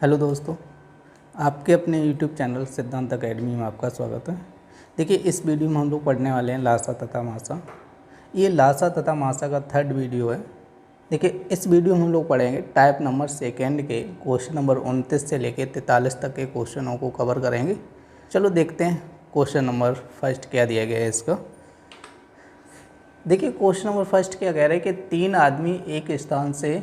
Hello दोस्तों, आपके अपने यूट्यूब चैनल सिद्धांत अकेडमी में आपका स्वागत है। देखिए, इस वीडियो में हम लोग पढ़ने वाले हैं लासा तथा मासा। ये लासा तथा मासा का थर्ड वीडियो है। देखिए, इस वीडियो में हम लोग पढ़ेंगे टाइप नंबर सेकेंड के क्वेश्चन नंबर 29 से लेकर 43 तक के क्वेश्चनों को कवर करेंगे। चलो देखते हैं क्वेश्चन नंबर फर्स्ट क्या दिया गया है इसका। देखिए, क्वेश्चन नंबर फर्स्ट क्या कह रहे हैं कि 3 आदमी एक स्थान से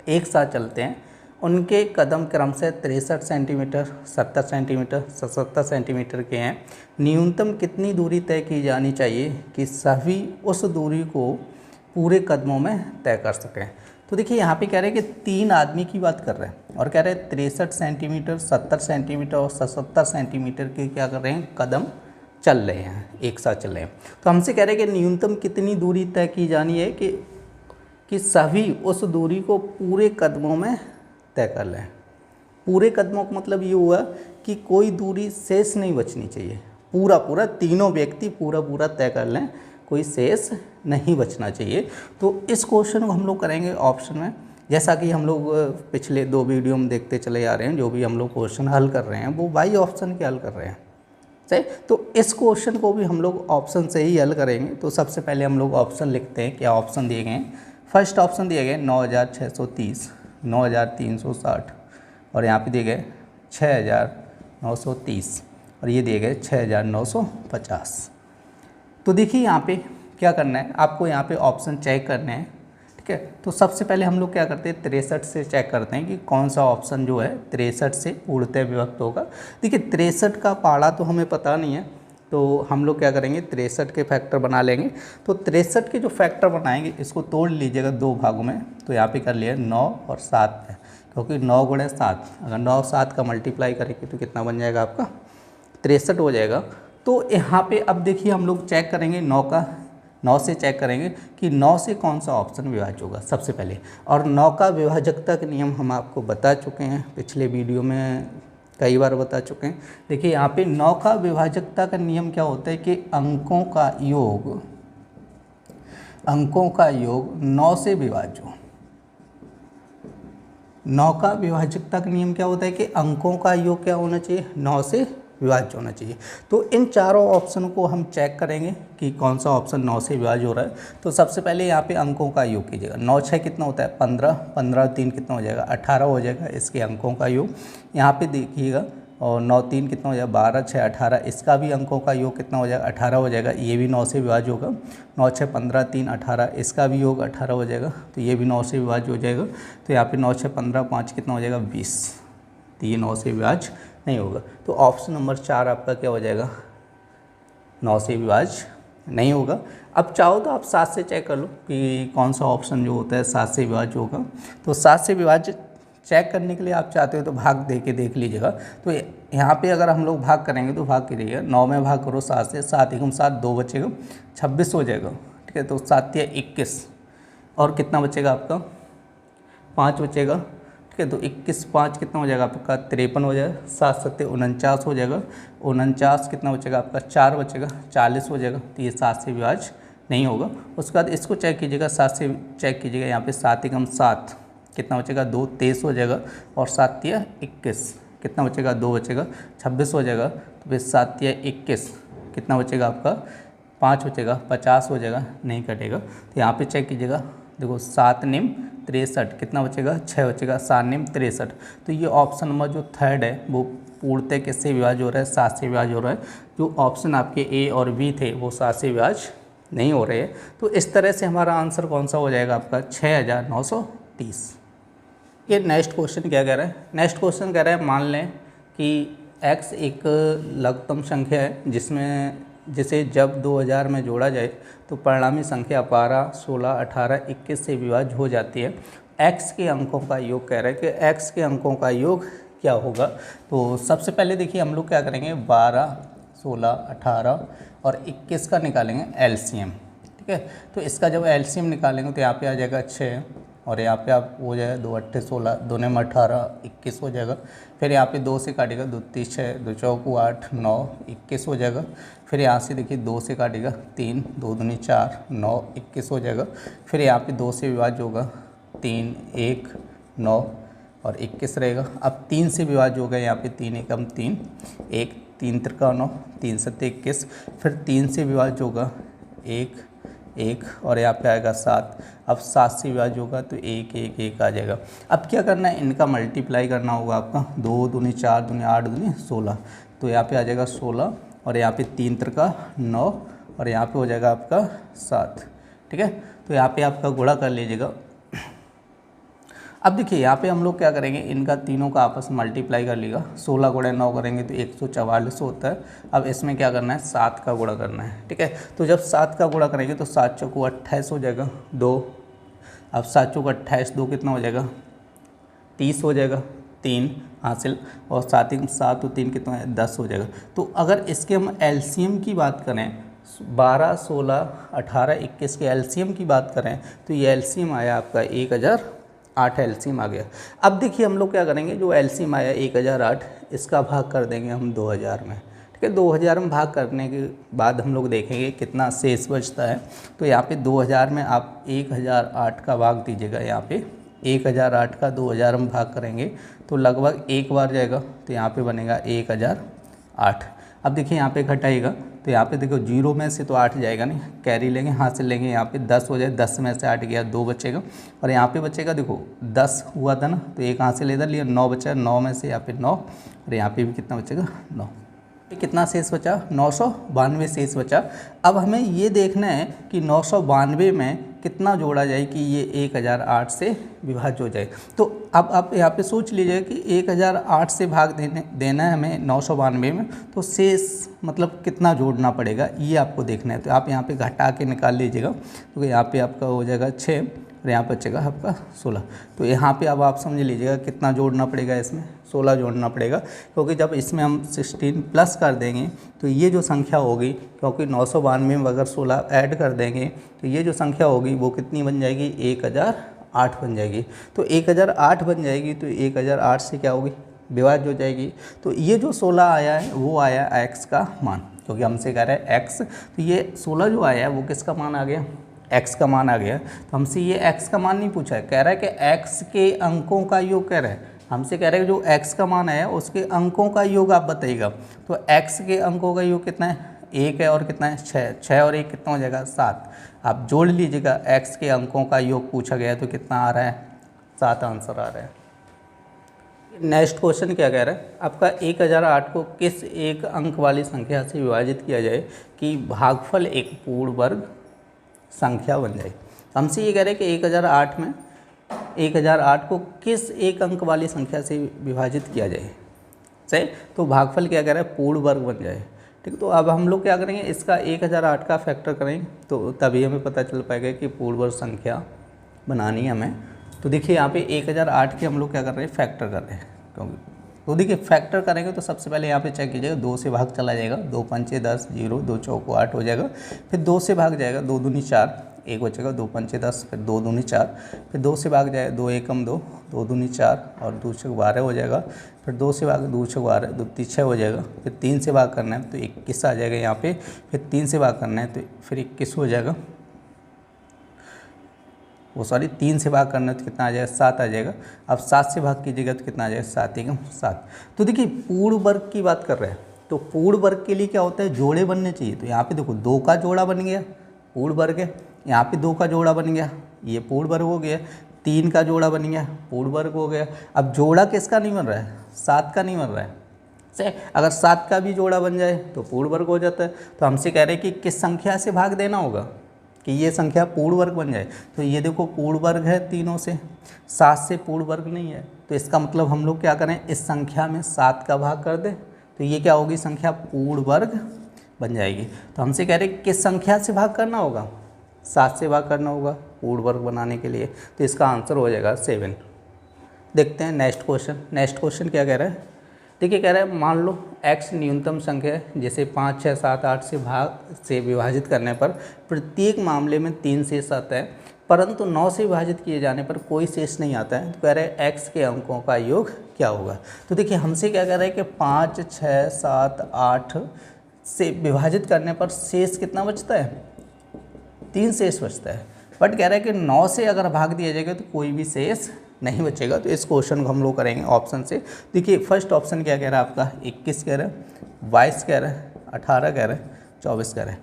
एक साथ चलते हैं। उनके कदम क्रम से 63 सेंटीमीटर, 70 सेंटीमीटर, 77 सेंटीमीटर के हैं। न्यूनतम कितनी दूरी तय की जानी चाहिए कि सभी उस दूरी को पूरे कदमों में तय कर सकें। तो देखिए, यहाँ पे कह रहे हैं कि 3 आदमी की बात कर रहे हैं और कह रहे हैं 63 सेंटीमीटर, 70 सेंटीमीटर और 77 सेंटीमीटर के क्या कर रहे हैं, कदम चल रहे हैं, एक साथ चल रहे हैं। तो हमसे कह रहे हैं कि न्यूनतम कितनी दूरी तय की जानी है कि सभी उस दूरी को पूरे कदमों में तय कर लें। पूरे कदमों का मतलब ये हुआ कि कोई दूरी शेष नहीं बचनी चाहिए। पूरा तीनों व्यक्ति पूरा तय कर लें, कोई शेष नहीं बचना चाहिए। तो इस क्वेश्चन को हम लोग करेंगे ऑप्शन में, जैसा कि हम लोग पिछले 2 वीडियो में देखते चले आ रहे हैं। जो भी हम लोग क्वेश्चन हल कर रहे हैं वो बाई ऑप्शन के हल कर रहे हैं, सही। तो इस क्वेश्चन को भी हम लोग ऑप्शन से ही हल करेंगे। तो सबसे पहले हम लोग ऑप्शन लिखते हैं। क्या ऑप्शन दिए गए हैं? फर्स्ट ऑप्शन दिए गए 9630, 9360 और यहाँ पे दिए गए 6930 और ये दिए गए 6950। तो देखिए, यहाँ पे क्या करना है आपको, यहाँ पे ऑप्शन चेक करने हैं, ठीक है। तो सबसे पहले हम लोग क्या करते हैं, 63 से चेक करते हैं कि कौन सा ऑप्शन जो है 63 से पूर्णतः विभक्त होगा। देखिए, 63 का पाड़ा तो हमें पता नहीं है, तो हम लोग क्या करेंगे, 63 के फैक्टर बना लेंगे। तो 63 के जो फैक्टर बनाएंगे इसको तोड़ लीजिएगा 2 भागों में। तो यहाँ पे कर लिया 9 और 7 है, क्योंकि 9 गुणे 7, अगर 9 7 का मल्टीप्लाई करेंगे तो कितना बन जाएगा आपका, 63 हो जाएगा। तो यहाँ पे अब देखिए हम लोग चेक करेंगे 9 से चेक करेंगे कि 9 से कौन सा ऑप्शन विभाज्य होगा सबसे पहले। और 9 का विभाजकता का नियम हम आपको बता चुके हैं, पिछले वीडियो में कई बार बता चुके हैं। देखिए, यहाँ पे 9 का विभाजकता का नियम क्या होता है कि अंकों का योग 9 से विभाज्य हो। 9 का विभाजकता का नियम क्या होता है कि अंकों का योग क्या होना चाहिए, 9 से विभाज्य होना चाहिए। तो इन चारों ऑप्शन को हम चेक करेंगे कि कौन सा ऑप्शन 9 से विभाज्य हो रहा है। तो सबसे पहले यहाँ पे अंकों का योग कीजिएगा। 9 6 कितना होता है, 15, 15 3 कितना हो जाएगा, 18 हो जाएगा इसके अंकों का योग। यहाँ पे देखिएगा, और 9 3 कितना हो जाएगा, 12 6 18, इसका भी अंकों का योग कितना हो जाएगा, 18 हो जाएगा। ये भी 9 से विभाज्य होगा। 9 6 15 3 18, इसका भी योग 18 हो जाएगा, तो ये भी 9 से विभाज्य हो जाएगा। तो यहाँ पे 9 6 15 5 कितना हो जाएगा, 20, तो ये 9 से विभाज्य नहीं होगा। तो ऑप्शन नंबर 4 आपका क्या हो जाएगा, 9 से विभाज्य नहीं होगा। अब चाहो तो आप 7 से चेक कर लो कि कौन सा ऑप्शन जो होता है 7 से विभाज्य होगा। तो 7 से विभाज्य चेक करने के लिए आप चाहते हो तो भाग दे के देख लीजिएगा। तो यहाँ पे अगर हम लोग भाग करेंगे तो भाग कीजिएगा, 9 में भाग करो 7 से, 7 एकम 7, 2 बचेगा, 26 हो जाएगा, ठीक है। तो 7 या 21 और कितना बचेगा आपका, 5 बचेगा, ठीक है। तो 21 5 कितना हो जाएगा आपका, 53 हो जाएगा। 7 7 49 हो जाएगा, 49 कितना बचेगा आपका, 4 बचेगा, 40 हो जाएगा। तो ये 7 से विभाज्य नहीं होगा। उसके बाद इसको चेक कीजिएगा, 7 से चेक कीजिएगा। यहाँ पे 7 एकम 7 कितना बचेगा, 2 23 हो जाएगा, और 7 या 21 कितना बचेगा, 2 बचेगा, 26 हो जाएगा। तो फिर 7 या 21 कितना बचेगा आपका, 5 बचेगा, 50 हो जाएगा, नहीं कटेगा। तो यहाँ पे चेक कीजिएगा, देखो 7 निम 63 कितना बचेगा, 6 बचेगा, 7 निम 63। तो ये ऑप्शन नंबर जो थर्ड है वो पूर्णतः किससे विभाज्य हो रहा है, 7 से विभाज्य हो रहा है। जो ऑप्शन आपके ए और बी थे वो 7 से विभाज्य नहीं हो रहे हैं। तो इस तरह से हमारा आंसर कौन सा हो जाएगा आपका, 6930। ये नेक्स्ट क्वेश्चन क्या कह रहा है, नेक्स्ट क्वेश्चन कह रहा है मान लें कि x एक लघुत्तम संख्या है जिसे जब 2000 में जोड़ा जाए तो परिणामी संख्या 12, 16, 18, 21 से विभाज्य हो जाती है। x के अंकों का योग कह रहा है कि x के अंकों का योग क्या होगा। तो सबसे पहले देखिए हम लोग क्या करेंगे, 12, 16, 18 और 21 का निकालेंगे एलसीएम, ठीक है। तो इसका जब एलसीएम निकालेंगे तो यहाँ पे आ जाएगा 6, और यहाँ पे आप हो जाएगा 2 8 16, 2 9 18, 21 हो जाएगा। फिर यहाँ पे 2 से काटेगा, 2 3 6, 2 4 8 9, 21 हो जाएगा। फिर यहाँ से देखिए 2 से काटेगा, 3 2 दूनी 4, 9 21 हो जाएगा। फिर यहाँ पे 2 से विभाज्य होगा, 3 1 9, और 21 रहेगा। अब 3 से विभाज्य होगा, यहाँ पे 3 एकम 3, 1 3 त्रिका 9, 3 सत्ते 21, फिर 3 से विभाज्य होगा 1 1 और यहाँ पे आएगा 7। अब 7 से विभाज्य होगा तो 1 1 1 आ जाएगा। अब क्या करना है, इनका मल्टीप्लाई करना होगा आपका, 2 दूनी 4 दूनी 8 दूनी 16, तो यहाँ पे आ जाएगा 16 और यहाँ पे 3 त्रिका 9 और यहाँ पे हो जाएगा आपका 7। ठीक है, तो यहाँ पे आपका गुणा कर लीजिएगा। अब देखिए यहाँ पे हम लोग क्या करेंगे, इनका तीनों का आपस में मल्टीप्लाई कर लेगा, 16 गुणा 9 करेंगे तो 144 होता है। अब इसमें क्या करना है, 7 का गुणा करना है। ठीक है, तो जब 7 का गुणा करेंगे तो 7 चौको 28 हो जाएगा 2। अब 7 चौको 28, 2 कितना हो जाएगा 30 हो जाएगा, 3 हासिल, और 7 7 और 3 कितना है 10 हो जाएगा। तो अगर इसके हम एलसीएम की बात करें, 12 16 18 21 के एलसीएम की बात करें तो ये एलसीएम आया आपका 1008 एलसीएम आ गया। अब देखिए हम लोग क्या करेंगे, जो एलसीएम आया 1008, इसका भाग कर देंगे हम 2000 में। ठीक है, 2000 में भाग करने के बाद हम लोग देखेंगे कितना शेष बचता है। तो यहाँ पे 2000 में आप 1008 का भाग दीजिएगा, यहाँ पे 1008 का 2000 में भाग करेंगे तो लगभग एक बार जाएगा, तो यहाँ पे बनेगा 1008। अब देखिए यहाँ पे घटाइएगा तो यहाँ पे देखो 0 में से तो 8 जाएगा नहीं, कैरी लेंगे, हाथ से लेंगे, यहाँ पे 10 हो जाए, 10 में से 8 गया 2 बचेगा, और यहाँ पे बचेगा देखो 10 हुआ था ना, तो एक हाथ से इधर लिया 9 बचा, 9 में से यहाँ पे 9 और यहाँ पे भी कितना बचेगा 9। कितना शेष बचा, 992 शेष बचा। अब हमें ये देखना है कि 992 में कितना जोड़ा जाए कि ये 1008 से विभाज्य हो जाए। तो अब आप यहाँ पे सोच लीजिए कि 1008 से भाग देना है हमें 992 में, तो शेष मतलब कितना जोड़ना पड़ेगा ये आपको देखना है। तो आप यहाँ पे घटा के निकाल लीजिएगा, तो यहाँ पे आपका हो जाएगा 6 और यहाँ पर बचेगा आपका 16। तो यहाँ पे अब आप समझ लीजिएगा कितना जोड़ना पड़ेगा, इसमें 16 जोड़ना पड़ेगा, क्योंकि जब इसमें हम 16 प्लस कर देंगे तो ये जो संख्या होगी, क्योंकि 992 में अगर 16 ऐड कर देंगे तो ये जो संख्या होगी वो कितनी बन जाएगी, 1008 बन जाएगी। तो 1008 बन जाएगी तो 1008 से क्या होगी, विभाज्य हो जाएगी। तो ये जो 16 आया है वो आया x का मान, क्योंकि हमसे कह रहा है x, तो ये 16 जो आया है वो किसका मान आ गया, x का मान आ गया। तो हमसे ये x का मान नहीं पूछा है, कह रहा है कि x के अंकों का योग कह रहा है, हमसे कह रहा है कि जो x का मान है उसके अंकों का योग आप बताइएगा। तो x के अंकों का योग कितना है, 1 है और कितना है 6, 6 और 1 कितना हो जाएगा 7। आप जोड़ लीजिएगा, x के अंकों का योग पूछा गया है तो कितना आ रहा है 7 आंसर आ रहा है। नेक्स्ट क्वेश्चन क्या कह रहा है, आपका 1008 को किस एक अंक वाली संख्या से विभाजित किया जाए कि भागफल एक पूर्ण वर्ग संख्या बन जाए। हमसे ये कह रहे हैं कि 1008 में 1008 को किस एक अंक वाली संख्या से विभाजित किया जाए, सही, तो भागफल क्या कह रहा है, पूर्ण वर्ग बन जाए। ठीक, तो अब हम लोग क्या करेंगे, इसका 1008 का फैक्टर करेंगे तो तभी हमें पता चल पाएगा कि पूर्ण वर्ग संख्या बनानी है हमें। तो देखिए यहाँ पे 1008 के हम लोग क्या कर रहे हैं, फैक्टर कर रहे हैं, क्योंकि तो देखिए फैक्टर करेंगे तो सबसे पहले यहाँ पे चेक कीजिएगा, 2 से भाग चला जाएगा, 2 पंचे 10, 0, 2 चौको 8 हो जाएगा, फिर 2 से भाग जाएगा, 2 दूनी 4, 1 बचेगा, 2 पंचे 10, फिर 2 दूनी 4, फिर 2 से भाग जाए, 2 एकम 2, 2 दूनी 4 और 2 छक 12 हो जाएगा, फिर 2 से भाग 2 छक 12, 2 तीन 6 हो जाएगा, फिर 3 से भाग करना है तो 21 आ जाएगा यहाँ पे, फिर 3 से भाग करना है तो फिर 21 हो जाएगा, वो सॉरी 3 से भाग करना है तो कितना आ जाएगा 7 आ जाएगा। अब 7 से भाग कीजिएगा तो कितना आ जाएगा 7 एकम 7। तो देखिए पूर्ण वर्ग की बात कर रहे हैं, तो पूर्ण वर्ग के लिए क्या होता है, जोड़े बनने चाहिए। तो यहाँ पे देखो 2 का जोड़ा बन गया, पूर्ण वर्ग है, यहाँ पे 2 का जोड़ा बन गया, ये पूर्ण वर्ग हो गया, 3 का जोड़ा बन गया, पूर्ण वर्ग हो गया। अब जोड़ा किसका नहीं बन रहा है, 7 का नहीं बन रहा है, सही, अगर 7 का भी जोड़ा बन जाए तो पूर्ण वर्ग हो जाता है। तो हमसे कह रहे हैं कि किस संख्या से भाग देना होगा कि ये संख्या पूर्ण वर्ग बन जाए। तो ये देखो पूर्ण वर्ग है तीनों से, 7 से पूर्ण वर्ग नहीं है, तो इसका मतलब हम लोग क्या करें, इस संख्या में 7 का भाग कर दें तो ये क्या होगी, संख्या पूर्ण वर्ग बन जाएगी। तो हमसे कह रहे हैं किस संख्या से भाग करना होगा, 7 से भाग करना होगा पूर्ण वर्ग बनाने के लिए, तो इसका आंसर हो जाएगा 7। देखते हैं नेक्स्ट क्वेश्चन। नेक्स्ट क्वेश्चन क्या कह रहा है, देखिए कह रहा है मान लो x न्यूनतम संख्या है, जैसे 5 6 7 8 से विभाजित करने पर प्रत्येक मामले में 3 शेष आता है, परंतु 9 से विभाजित किए जाने पर कोई शेष नहीं आता है। तो कह रहे हैं x के अंकों का योग क्या होगा। तो देखिए हमसे क्या कह रहा है कि 5 6 7 8 से विभाजित करने पर शेष कितना बचता है, 3 शेष बचता है, बट कह रहा है कि 9 से अगर भाग दिया जाएगा तो कोई भी शेष नहीं बचेगा। तो इस क्वेश्चन को हम लोग करेंगे ऑप्शन से। देखिए फर्स्ट ऑप्शन क्या कह रहा है आपका, 21 कह रहा है, 22 कह रहा है, 18 कह रहा है, 24 कह रहा है।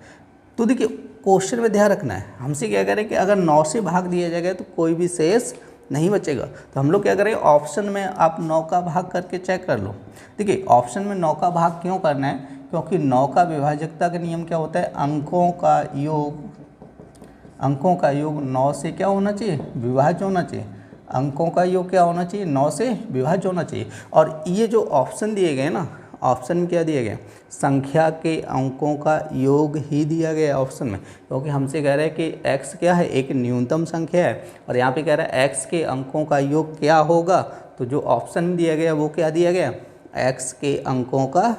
तो देखिए क्वेश्चन में ध्यान रखना है, हमसे क्या कह रहे हैं कि अगर 9 से भाग दिया जाएगा तो कोई भी शेष नहीं बचेगा। तो हम लोग क्या करें, ऑप्शन में आप 9 का भाग करके चेक कर लो। देखिए ऑप्शन में 9 का भाग क्यों करना है, क्योंकि 9 का विभाजकता का नियम क्या होता है, अंकों का योग 9 से क्या होना चाहिए, विभाज्य होना चाहिए। अंकों का योग क्या होना चाहिए, 9 से विभाज्य होना चाहिए। और ये जो ऑप्शन दिए गए ना, ऑप्शन में क्या दिए गए, संख्या के अंकों का योग ही दिया गया है ऑप्शन में, क्योंकि हमसे कह रहा है कि x क्या है, एक न्यूनतम संख्या है, और यहाँ पे कह रहा है x के अंकों का योग क्या होगा। तो जो ऑप्शन में दिया गया वो क्या दिया गया, x के अंकों का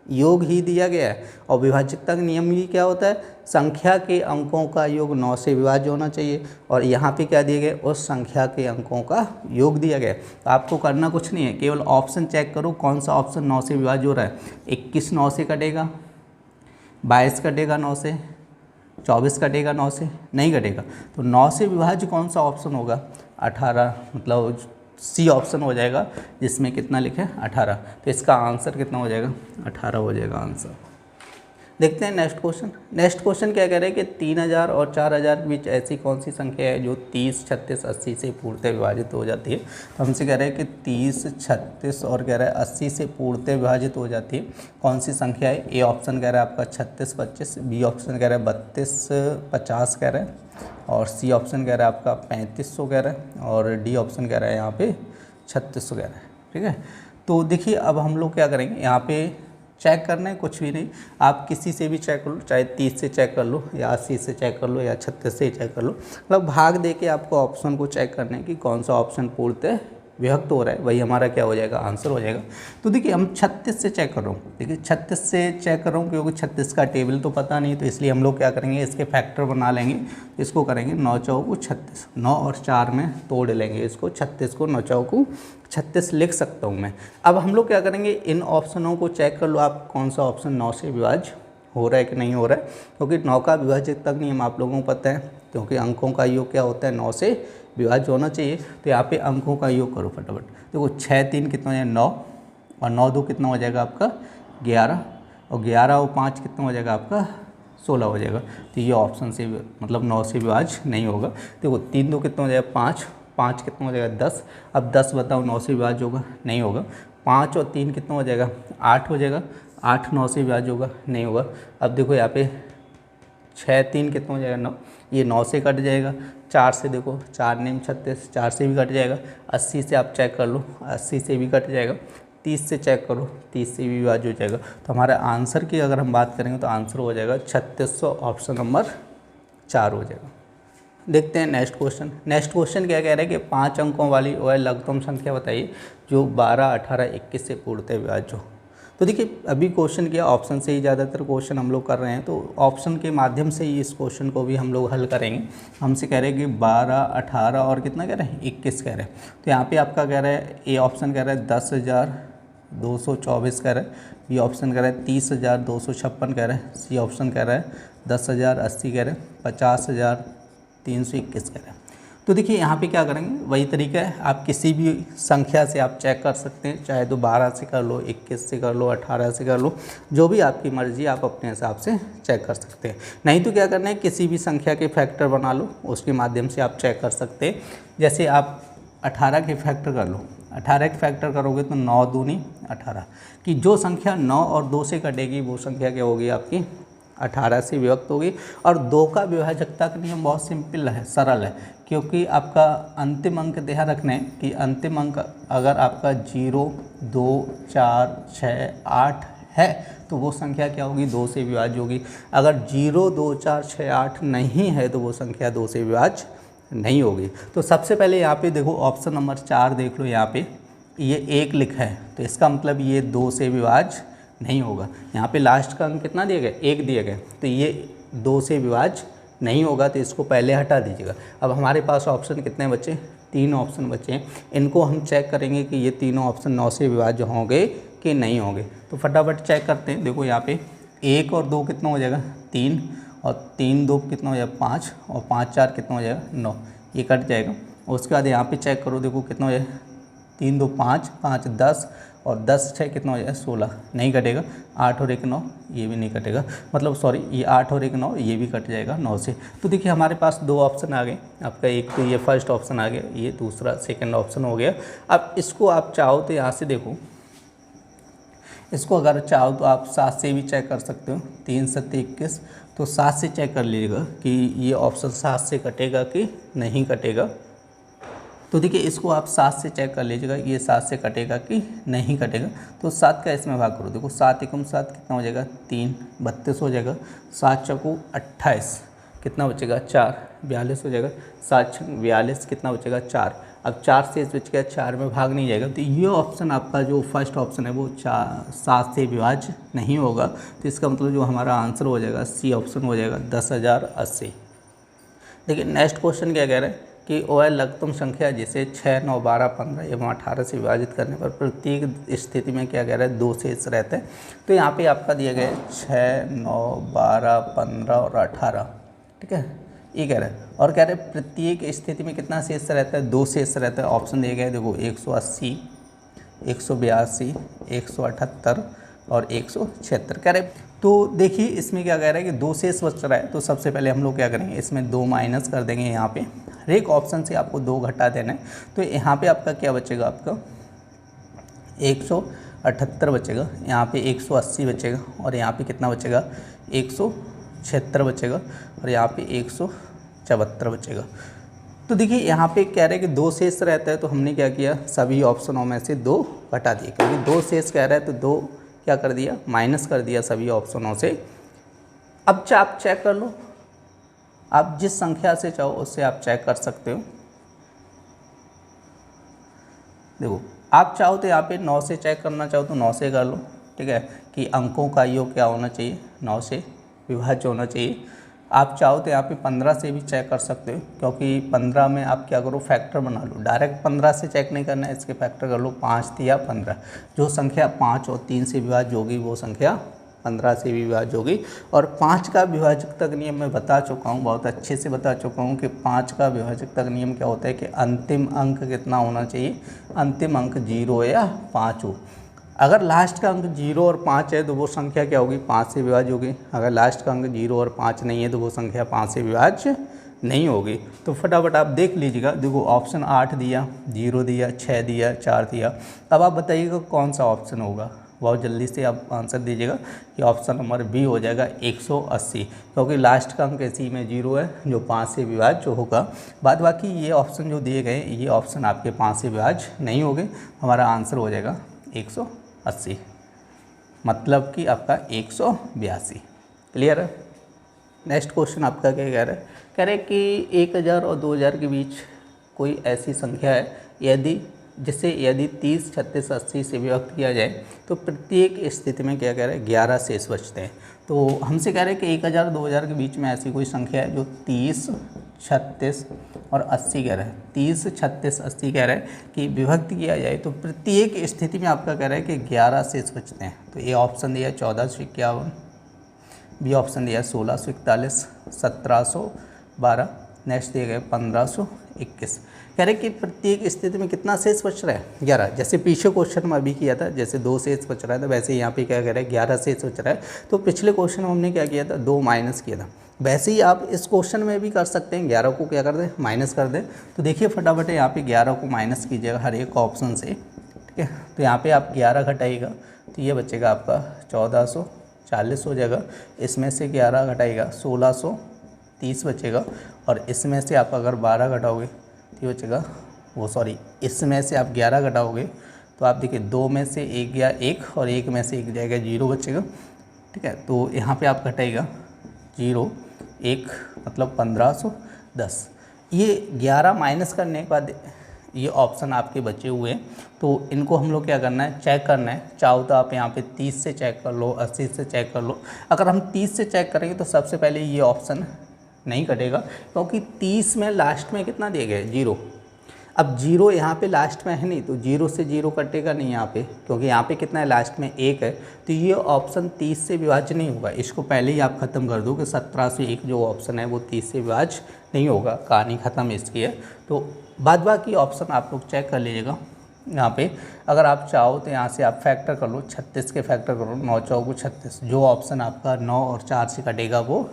योग ही दिया गया है। और विभाज्यता का नियम ही क्या होता है, संख्या के अंकों का योग 9 से विभाज्य होना चाहिए। और यहाँ पे क्या दिए गए, उस संख्या के अंकों का योग दिया गया है। तो आपको करना कुछ नहीं है, केवल ऑप्शन चेक करो कौन सा ऑप्शन 9 से विभाज्य हो रहा है। 21 9 से कटेगा, 22 कटेगा 9 से, 24 कटेगा 9 से, नहीं कटेगा। तो 9 से विभाज्य कौन सा ऑप्शन होगा, 18, मतलब सी ऑप्शन हो जाएगा, जिसमें कितना लिखे 18। तो इसका आंसर कितना हो जाएगा, 18 हो जाएगा आंसर। देखते हैं नेक्स्ट क्वेश्चन। नेक्स्ट क्वेश्चन क्या कह रहे हैं कि 3000 और 4000 के बीच ऐसी कौन सी संख्या है जो 30, 36, 80 से पूर्णतः विभाजित हो जाती है। तो हमसे कह रहे हैं कि 30, 36 और कह रहा है 80 से पूर्णतः विभाजित हो जाती है, कौन सी संख्या है। ए ऑप्शन कह रहा है आपका 36, 25, बी ऑप्शन कह रहा है 32, 50 कह रहा है, और सी ऑप्शन कह रहा है आपका 3500 कह रहा है, और डी ऑप्शन कह रहा है यहाँ पे 3600 कह रहा है। ठीक है, तो देखिए अब हम लोग क्या करेंगे, यहाँ पे चेक करना है, कुछ भी नहीं, आप किसी से भी चेक कर लो, चाहे 30 से चेक कर लो या 80 से चेक कर लो या 36 से चेक कर लो, मतलब भाग दे के आपको ऑप्शन को चेक करना है कि कौन सा ऑप्शन पूर्णतः विभक्त हो रहा है, वही हमारा क्या हो जाएगा, आंसर हो जाएगा। तो देखिए हम 36 से चेक कर रहा हूँ, देखिए 36 से चेक कर रहा हूँ क्योंकि 36 का टेबल तो पता नहीं, तो इसलिए हम लोग क्या करेंगे, इसके फैक्टर बना लेंगे। इसको करेंगे 9 चौको 36, 9 और 4 में तोड़ लेंगे इसको, 36 को 9 चौको 36 लिख सकता हूँ मैं। अब हम लोग क्या करेंगे, इन ऑप्शनों को चेक कर लो आप, कौन सा ऑप्शन 9 से विभाज्य हो रहा है कि नहीं हो रहा है, क्योंकि 9 का विभाजक नियम आप लोगों को पता है, क्योंकि अंकों का योग क्या होता है, 9 से विभाज्य होना चाहिए। तो यहाँ पे अंकों का योग करो फटाफट, देखो 6 3 कितना हो जाएगा 9, और 9 2 कितना हो जाएगा आपका 11, और 11 और 5 कितना हो जाएगा आपका 16 हो जाएगा। तो ये ऑप्शन से मतलब 9 से विभाज्य नहीं होगा। देखो 3 2 कितना हो जाएगा 5, 5 कितना हो जाएगा 10। अब 10 बताओ 9 से विभाज्य होगा, नहीं होगा। 5 और 3 कितना हो जाएगा 8 हो जाएगा, 8 9 से विभाज्य होगा, नहीं होगा। अब देखो यहाँ पे 6 3 कितना हो जाएगा 9, ये 9 से कट जाएगा। 4 से देखो 4 9 36, 4 से भी कट जाएगा। 80 से आप चेक कर लो, 80 से भी कट जाएगा। 30 से चेक करो, 30 से भी विभाज्य हो जाएगा। तो हमारा आंसर की अगर हम बात करेंगे तो आंसर हो जाएगा 3600, ऑप्शन नंबर 4 हो जाएगा। देखते हैं नेक्स्ट क्वेश्चन। नेक्स्ट क्वेश्चन क्या कह रहा है कि 5 अंकों वाली वह लघुत्तम संख्या बताइए जो 12, 18, 21 से पूर्णतः विभाज्य हो। तो देखिए अभी क्वेश्चन किया ऑप्शन से ही ज़्यादातर क्वेश्चन हम लोग कर रहे हैं, तो ऑप्शन के माध्यम से ही इस क्वेश्चन को भी हम लोग हल करेंगे। हमसे कह रहे हैं कि 12, 18 और कितना कह रहे हैं 21 कह रहे हैं। तो यहाँ पे आपका कह रहा है, ए ऑप्शन कह रहा है 10,224 कह रहा है, बी ऑप्शन कह रहा है 30,256 कह रहा है, सी ऑप्शन कह रहा है 10,080 कह रहे हैं, 50,321 कह रहे हैं। तो देखिए यहाँ पे क्या करेंगे, वही तरीका है, आप किसी भी संख्या से आप चेक कर सकते हैं, चाहे तो 12 से कर लो, 21 से कर लो, 18 से कर लो, जो भी आपकी मर्ज़ी, आप अपने हिसाब से चेक कर सकते हैं। नहीं तो क्या करना है, किसी भी संख्या के फैक्टर बना लो, उसके माध्यम से आप चेक कर सकते हैं। जैसे आप 18 के फैक्टर कर लो, 18 के फैक्टर करोगे तो 9 दूनी 18, कि जो संख्या 9 और 2 से कटेगी वो संख्या क्या होगी आपकी 18 से विभक्त होगी। और 2 का विभाजकता का नियम बहुत सिंपल है, सरल है, क्योंकि आपका अंतिम अंक ध्यान रखना है कि अंतिम अंक अगर आपका 0, 2, 4, 6, 8 है तो वो संख्या क्या होगी 2 से विभाज्य होगी। अगर 0, 2, 4, 6, 8 नहीं है तो वो संख्या 2 से विभाज्य नहीं होगी। तो सबसे पहले यहाँ पे देखो ऑप्शन नंबर 4 देख लो, यहाँ पे ये 1 लिखा है, तो इसका मतलब ये 2 से विभाज्य नहीं होगा। यहाँ पे लास्ट का अंक कितना दिया गया 1 दिया गया, तो ये 2 से विभाज्य नहीं होगा, तो इसको पहले हटा दीजिएगा। अब हमारे पास ऑप्शन कितने बचे, 3 ऑप्शन बचे हैं। इनको हम चेक करेंगे कि ये तीनों ऑप्शन 9 से विभाज्य होंगे कि नहीं होंगे। तो फटाफट चेक करते हैं। देखो यहाँ पे 1 और 2 कितना हो जाएगा 3, और 3 2 कितना हो जाएगा 5, और 5 4 कितना हो जाएगा 9, ये कट जाएगा। उसके बाद यहाँ पे चेक करो, देखो कितना हो जाए 3 2 5 5 10 और 10 6 कितना हो जाए 16, नहीं कटेगा। 8 और 1 9, ये भी नहीं कटेगा, मतलब सॉरी ये 8 और 1 9, ये भी कट जाएगा 9 से। तो देखिए हमारे पास दो ऑप्शन आ गए आपका, एक तो ये फर्स्ट ऑप्शन आ गया, ये दूसरा सेकंड ऑप्शन हो गया। अब इसको आप चाहो तो यहाँ से देखो, इसको अगर चाहो तो आप 7 से भी चेक कर सकते हो, 3 7 21, तो 7 से चेक कर लीजिएगा कि ये ऑप्शन 7 से कटेगा कि नहीं कटेगा। तो देखिए इसको आप 7 से चेक कर लीजिएगा, ये 7 से कटेगा कि नहीं कटेगा। तो 7 का इसमें भाग करो, देखो 7 एकम 7 कितना हो जाएगा 3 32 हो जाएगा, 7 चौको 28 कितना बचेगा 4 42 हो जाएगा, 7 छक 42 कितना बचेगा 4। अब 4 से बच गया, 4 में भाग नहीं जाएगा। तो ये ऑप्शन आपका जो फर्स्ट ऑप्शन है वो 7 से विभाज्य नहीं होगा। तो इसका मतलब जो हमारा आंसर हो जाएगा सी ऑप्शन हो जाएगा 10,080। देखिए नेक्स्ट क्वेश्चन क्या कह रहा है कि वह लघुत्तम संख्या जिसे 6 9 12 15 एवं 18 से विभाजित करने पर प्रत्येक स्थिति में क्या कह रहा है 2 शेष रहते हैं। तो यहाँ पे आपका दिया गया है 6 9 12 15 और 18, ठीक है, ये कह रहा है। और कह रहे हैं प्रत्येक स्थिति में कितना शेष रहता है 2 शेष रहता है। ऑप्शन दिए गए देखो 180 182 178 और 176 कह रहे। तो देखिए इसमें क्या कह रहा है कि 2 शेष बच रहा है। तो सबसे पहले हम लोग क्या करेंगे, इसमें 2 माइनस कर देंगे यहाँ पे, हर एक ऑप्शन से आपको 2 घटा देना है। तो यहाँ पे आपका क्या बचेगा, आपका 178 बचेगा, यहाँ पे 180 बचेगा और यहाँ पे कितना बचेगा 176 बचेगा और यहाँ पे 174 बचेगा। तो देखिए यहाँ पे कह रहे हैं कि 2 शेष रहता है, तो हमने क्या किया सभी ऑप्शनों में से 2 घटा दिए, क्योंकि 2 शेष कह रहा है तो 2 क्या कर दिया माइनस कर दिया सभी ऑप्शनों से। अब आप चेक कर लो, आप जिस संख्या से चाहो उससे आप चेक कर सकते हो। देखो आप चाहो तो यहाँ पे 9 से चेक करना चाहो तो 9 से कर लो, ठीक है, कि अंकों का योग क्या होना चाहिए 9 से विभाज्य होना चाहिए। आप चाहो तो यहाँ पे 15 से भी चेक कर सकते हो, क्योंकि 15 में आप क्या करो फैक्टर बना लो, डायरेक्ट 15 से चेक नहीं करना है, इसके फैक्टर कर लो 5 या 15। जो संख्या 5 और 3 से विभाज्य होगी वो संख्या 15 से भी विभाज्य होगी। और 5 का विभाजकता नियम मैं बता चुका हूँ, बहुत अच्छे से बता चुका हूँ कि 5 का विभाजकता नियम क्या होता है कि अंतिम अंक कितना होना चाहिए, अंतिम अंक 0 या 5 हो। अगर लास्ट का अंक 0 और 5 है तो वो संख्या क्या होगी 5 से विभाज्य होगी। अगर लास्ट का अंक 0 और 5 नहीं है तो वो संख्या 5 से विभाज्य नहीं होगी। तो फटाफट आप देख लीजिएगा, देखो ऑप्शन 8 दिया, 0 दिया, 6 दिया, 4 दिया। अब आप बताइएगा कौन सा ऑप्शन होगा, बहुत जल्दी से आप आंसर दीजिएगा कि ऑप्शन नंबर बी हो जाएगा 180, क्योंकि लास्ट का अंक इसी में 0 है जो 5 से विभाज्य होगा। बाद बाकी ये ऑप्शन जो दिए गए ये ऑप्शन आपके 5 से विभाज्य नहीं होंगे। हमारा आंसर हो जाएगा 180, मतलब कि आपका 182। क्लियर है। नेक्स्ट क्वेश्चन आपका क्या कह रहा है, कह रहे हैं कि 1000 और 2000 के बीच कोई ऐसी संख्या है जिसे यदि 30 36 80 से विभक्त किया जाए तो प्रत्येक स्थिति में क्या कह रहे हैं 11 शेष बचते हैं। तो हमसे कह रहे हैं कि 1000 2000 के बीच में ऐसी कोई संख्या है जो 30 36 और 80 कह रहा है, 30 36 80 कह रहा है कि विभक्त किया जाए तो प्रत्येक स्थिति में आपका कह रहा है कि 11 शेष बचते हैं। तो ए ऑप्शन दिया 1451, बी ऑप्शन दिया 1641, 1712, नेक्स्ट दिया गया 1521। कह रहे कि प्रत्येक स्थिति में कितना शेष बच रहा है 11। जैसे पीछे क्वेश्चन में अभी किया था, जैसे 2 शेष बच रहा था, वैसे यहाँ पे क्या कह रहा है 11 शेष बच रहा है। तो पिछले क्वेश्चन में हमने क्या किया था 2 माइनस किया था, वैसे ही आप इस क्वेश्चन में भी कर सकते हैं, 11 को क्या कर दें माइनस कर दें। तो देखिए फटाफट यहाँ पे 11 को माइनस कीजिएगा हर एक ऑप्शन से, ठीक है। तो यहाँ पे आप 11 घटाइएगा तो ये बचेगा आपका 1440 हो जाएगा, इसमें से 11 घटाइएगा 1630 बचेगा, और इसमें से आप अगर 12 घटाओगे तो ये बचेगा इसमें से आप 11 घटाओगे तो आप देखिए 2 में से 1 गया 1 और 1 में से 1 जाएगा 0 बचेगा, ठीक है। तो यहाँ पे आप घटाइएगा 0 1 मतलब 1510। ये 11 माइनस करने के बाद ये ऑप्शन आपके बचे हुए हैं, तो इनको हम लोग क्या करना है चेक करना है। चाहो तो आप यहाँ पे 30 से चेक कर लो, 80 से चेक कर लो। अगर हम 30 से चेक करेंगे तो सबसे पहले ये ऑप्शन नहीं कटेगा, क्योंकि 30 में लास्ट में कितना दिया गया है 0। अब जीरो यहाँ पे लास्ट में है नहीं, तो जीरो से जीरो कटेगा नहीं यहाँ पे, क्योंकि यहाँ पे कितना है लास्ट में 1 है, तो ये ऑप्शन 30 से विभाज्य नहीं होगा। इसको पहले ही आप ख़त्म कर दो कि 17 से 1 जो ऑप्शन है वो 30 से विभाज्य नहीं होगा, कहानी ख़त्म इसकी है। तो बाद बाकी ऑप्शन आप लोग चेक कर लीजिएगा। यहाँ पे अगर आप चाहो तो यहाँ से आप फैक्टर कर लो, 36 के फैक्टर करो, 9 चौको 36, जो ऑप्शन आपका 9 और 4 से कटेगा वो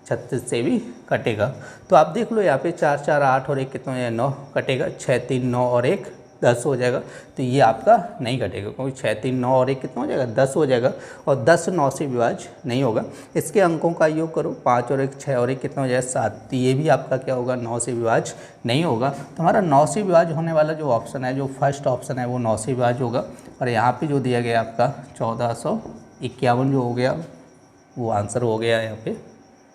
36 से भी कटेगा। तो आप देख लो यहाँ पे 4 4 8 और 1 कितना हो जाएगा 9 कटेगा, 6 3 9 और 1 10 हो जाएगा। तो ये आपका नहीं कटेगा, क्योंकि 6 3 9 और 1 कितना हो जाएगा 10 हो जाएगा, और 10 9 से विभाज्य नहीं होगा। इसके अंकों का योग करो, 5 और 1 6 और 1 कितना हो जाएगा 7, तो ये भी आपका क्या होगा 9 से विभाज्य नहीं होगा। तो हमारा 9 से विभाज्य होने वाला जो ऑप्शन है, जो फर्स्ट ऑप्शन है वो 9 से विभाज्य होगा। और यहाँ पर जो दिया गया आपका 1451 जो हो गया वो आंसर हो गया यहाँ पे।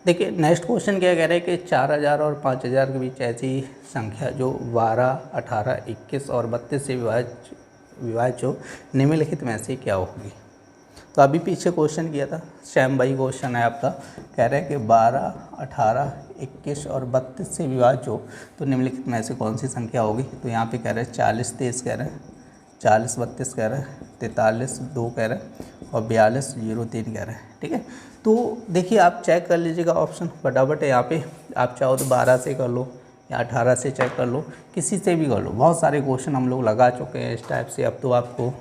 देखिए नेक्स्ट क्वेश्चन क्या कह रहे हैं कि 4000 और 5000 के बीच ऐसी संख्या जो 12, 18, 21 और 32 से विभाज्य हो, निम्नलिखित में से क्या होगी। तो अभी पीछे क्वेश्चन किया था, सेम वही क्वेश्चन है आपका, कह रहे हैं कि 12, 18, 21 और 32 से विभाज्य हो तो निम्नलिखित में से कौन सी संख्या होगी। तो यहाँ पे कह रहे हैं 40 23 कह रहे हैं, 40 32 कह रहे हैं, 43 2 कह रहे हैं और 42 03 कह रहे हैं। ठीक है, तो देखिए आप चेक कर लीजिएगा ऑप्शन फटाफट है। यहाँ पे आप चाहो तो 12 से कर लो या 18 से चेक कर लो, किसी से भी कर लो। बहुत सारे क्वेश्चन हम लोग लगा चुके हैं इस टाइप से, अब तो आपको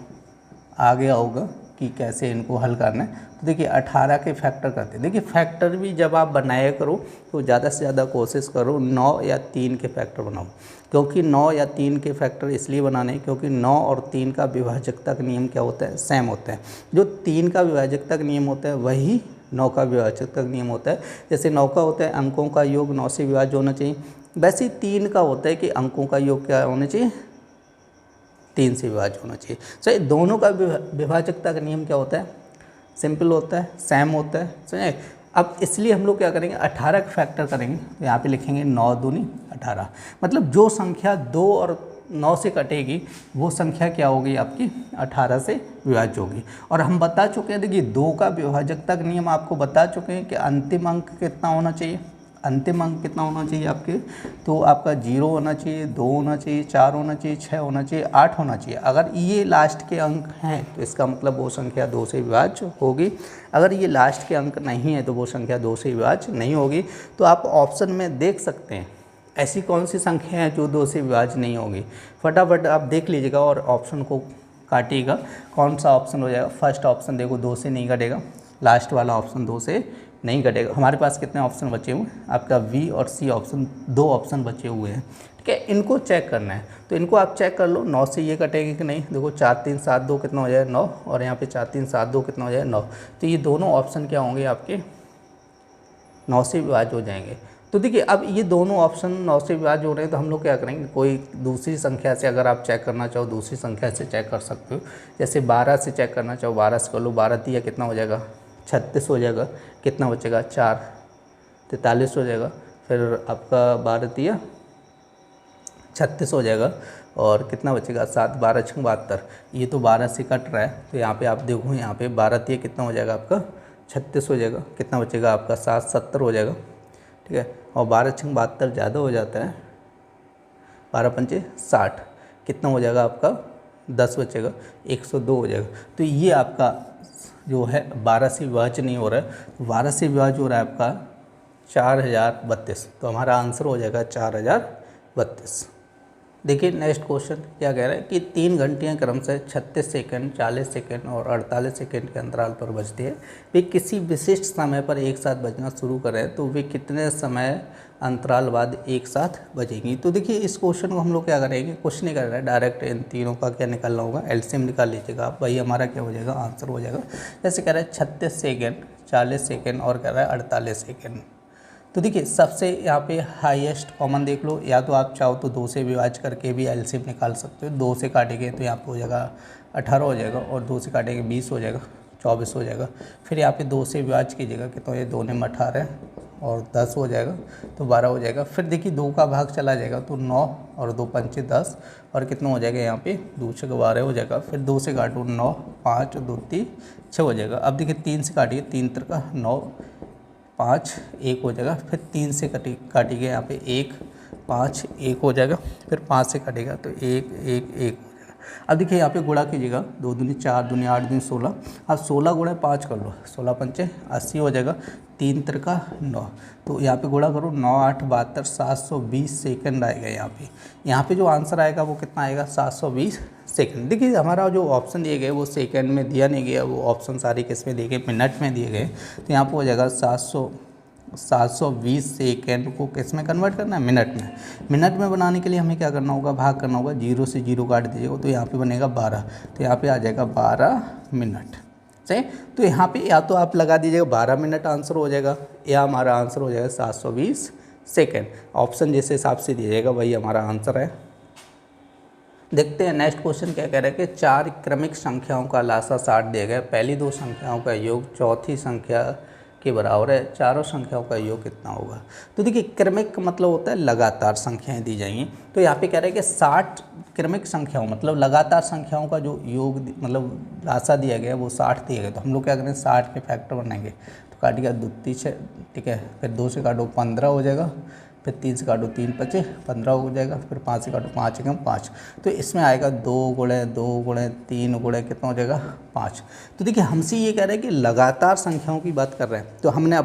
आ गया होगा कि कैसे इनको हल करना है। तो देखिए 18 के फैक्टर करते हैं। देखिए फैक्टर भी जब आप बनाया करो तो ज़्यादा से ज़्यादा कोशिश करो 9 या 3 के फैक्टर बनाओ, क्योंकि 9 या 3 के फैक्टर इसलिए बनाने क्योंकि 9 और 3 का विभाजकता का नियम क्या होता है, सेम होता है। जो 3 का विभाजकता का नियम होता है वही 9 का विभाजकता का नियम होता है। जैसे 9 का होता है अंकों का योग 9 से विभाज्य होना चाहिए, वैसे ही 3 का होता है कि अंकों का योग क्या होना चाहिए, 3 से विभाज्य होना चाहिए। सही, दोनों का विभाजकता का नियम क्या होता है, सिंपल होता है, सेम होता है। समझे। अब इसलिए हम लोग क्या करेंगे 18 का फैक्टर करेंगे, तो यहाँ पे लिखेंगे 9 दूनी 18, मतलब जो संख्या 2 और 9 से कटेगी वो संख्या क्या होगी आपकी 18 से विभाज्य होगी। और हम बता चुके हैं, देखिए 2 का विभाजकता का नियम आपको बता चुके हैं कि अंतिम अंक कितना होना चाहिए, अंतिम अंक कितना होना चाहिए आपके, तो आपका 0 होना चाहिए, 2 होना चाहिए, 4 होना चाहिए, 6 होना चाहिए, 8 होना चाहिए। अगर ये लास्ट के अंक हैं तो इसका मतलब वो संख्या 2 से विभाज्य होगी। अगर ये लास्ट के अंक नहीं है तो वो संख्या 2 से विभाज्य नहीं होगी। तो आप ऑप्शन में देख सकते हैं ऐसी कौन सी संख्या है जो 2 से विभाज्य नहीं होगी। फटाफट आप देख लीजिएगा और ऑप्शन को काटिएगा, कौन सा ऑप्शन हो जाएगा। फर्स्ट ऑप्शन देखो 2 से नहीं कटेगा, लास्ट वाला ऑप्शन 2 से नहीं कटेगा। हमारे पास कितने ऑप्शन बचे हुए हैं, आपका बी और सी ऑप्शन, 2 ऑप्शन बचे हुए हैं। ठीक है, इनको चेक करना है, तो इनको आप चेक कर लो 9 से ये कटेगी कि नहीं। देखो 4 3 7 2 कितना हो जाए 9, और यहाँ पे 4 3 7 2 कितना हो जाए 9। तो ये दोनों ऑप्शन क्या होंगे आपके 9 से विभाज्य हो जाएंगे। तो देखिए अब ये दोनों ऑप्शन 9 से विभाज्य हो रहे हैं, तो हम लोग क्या करेंगे, कोई दूसरी संख्या से अगर आप चेक करना चाहो दूसरी संख्या से चेक कर सकते हो। जैसे 12 से चेक करना चाहो 12 से कर लो, 12 तिया कितना हो जाएगा 36 हो जाएगा, कितना बचेगा 4 43 हो जाएगा, फिर आपका 12 तिया 36 हो जाएगा, और कितना बचेगा 7 12 6 72। ये तो 12 से कट रहा है, तो यहाँ पे आप देखो यहाँ पे 12 तिया कितना हो जाएगा आपका 36 हो जाएगा, कितना बचेगा आपका 7 70 हो जाएगा। ठीक है, और 12 6 72 ज़्यादा हो जाता है, 12 पंचे 60, कितना हो जाएगा आपका 10 बचेगा 102 हो जाएगा। तो ये आपका जो है 12 से विभाज्य नहीं हो रहा है, 12 से विभाज्य हो रहा है आपका 4032। तो हमारा आंसर हो जाएगा 4032। देखिए नेक्स्ट क्वेश्चन क्या कह रहा है कि 3 घंटियाँ क्रम से 36 सेकंड 40 सेकंड और 48 सेकंड के अंतराल पर बजती है। वे किसी विशिष्ट समय पर एक साथ बजना शुरू करें तो वे कितने समय अंतराल बाद एक साथ बजेंगी। तो देखिए इस क्वेश्चन को हम लोग क्या करेंगे, कुछ नहीं कर रहा है, डायरेक्ट इन तीनों का क्या निकालना होगा, एलसीएम निकाल लीजिएगा आप, वही हमारा क्या हो जाएगा आंसर हो जाएगा। जैसे कह रहा है 36 सेकेंड 40 सेकेंड और कह रहा है 48 सेकेंड। तो देखिए सबसे यहाँ पे हाईएस्ट कॉमन देख लो, या तो आप चाहो तो 2 से विभाज्य करके भी एलसीएम निकाल सकते हो। 2 से काटेंगे तो यहाँ पे हो जाएगा 18 हो जाएगा, और 2 से काटेंगे 20 हो जाएगा, 24 हो जाएगा। फिर यहाँ पे 2 से विभाज्य कीजिएगा कितना, ये 2 ने 18 और 10 हो जाएगा, तो 12 हो जाएगा। फिर देखिए 2 का भाग चला जाएगा तो 9 और 2 पंचे 10, और कितना हो जाएगा यहाँ पे 2 6 12 हो जाएगा। फिर 2 से काटो 9 5 2 3 6 हो जाएगा। अब देखिए 3 से काटिए, 3 3 9 5 1 हो जाएगा। फिर 3 से काटिए यहाँ पे 1 5 1 हो जाएगा, फिर 5 से कटेगा तो 1 1 1 हो जाएगा। अब देखिए यहाँ पे गुणा कीजिएगा, 2 दूनी 4 दूनी 8 दूनी 16, अब 16 गुणा 5 कर लो, 16 पंचे 80 हो जाएगा, 3 तिरका 9, तो यहाँ पे गुणा करो 9 8 72 720 सेकंड आएगा। यहाँ पे जो आंसर आएगा वो कितना आएगा, 720 सेकंड। देखिए हमारा जो ऑप्शन दिए गए वो सेकंड में दिया नहीं गया, वो ऑप्शन सारी किस में दिए गए, मिनट में दिए गए। तो यहाँ पे हो जाएगा 720 सेकेंड को किस में कन्वर्ट करना है, मिनट में। मिनट में बनाने के लिए हमें क्या करना होगा, भाग करना होगा, 0 से 0 काट दीजिएगा तो यहाँ पे बनेगा 12, तो यहाँ पे आ जाएगा 12 मिनट। सही, तो यहाँ पे या तो आप लगा दीजिएगा 12 मिनट आंसर हो जाएगा, या हमारा आंसर हो जाएगा 720 सेकेंड। ऑप्शन जिस हिसाब से दीजिएगा वही हमारा आंसर है। देखते हैं नेक्स्ट क्वेश्चन क्या कह रहा है कि 4 क्रमिक संख्याओं का लासा 60 दिया गया, पहली 2 संख्याओं का योग चौथी संख्या के बराबर है, चारों संख्याओं का योग कितना होगा। तो देखिए क्रमिक मतलब होता है लगातार संख्याएं दी जाएंगी, तो यहाँ पे कह रहे हैं कि 60 क्रमिक संख्याओं मतलब लगातार संख्याओं का जो योग मतलब लासा दिया गया वो 60 दिया गया। तो हम लोग क्या करें, 60 के फैक्टर बनाएंगे, तो काट गया 2 3 6, ठीक है, फिर 2 से काटो 15 हो जाएगा, फिर 3 से काटो 3 5 15 हो जाएगा, फिर 5 से काटो 5 एकम 5, तो इसमें आएगा 2 गुणे 2 गुणे 3 गुणे कितना हो जाएगा 5। तो देखिए हमसे ये कह रहे हैं कि लगातार संख्याओं की बात कर रहे हैं, तो हमने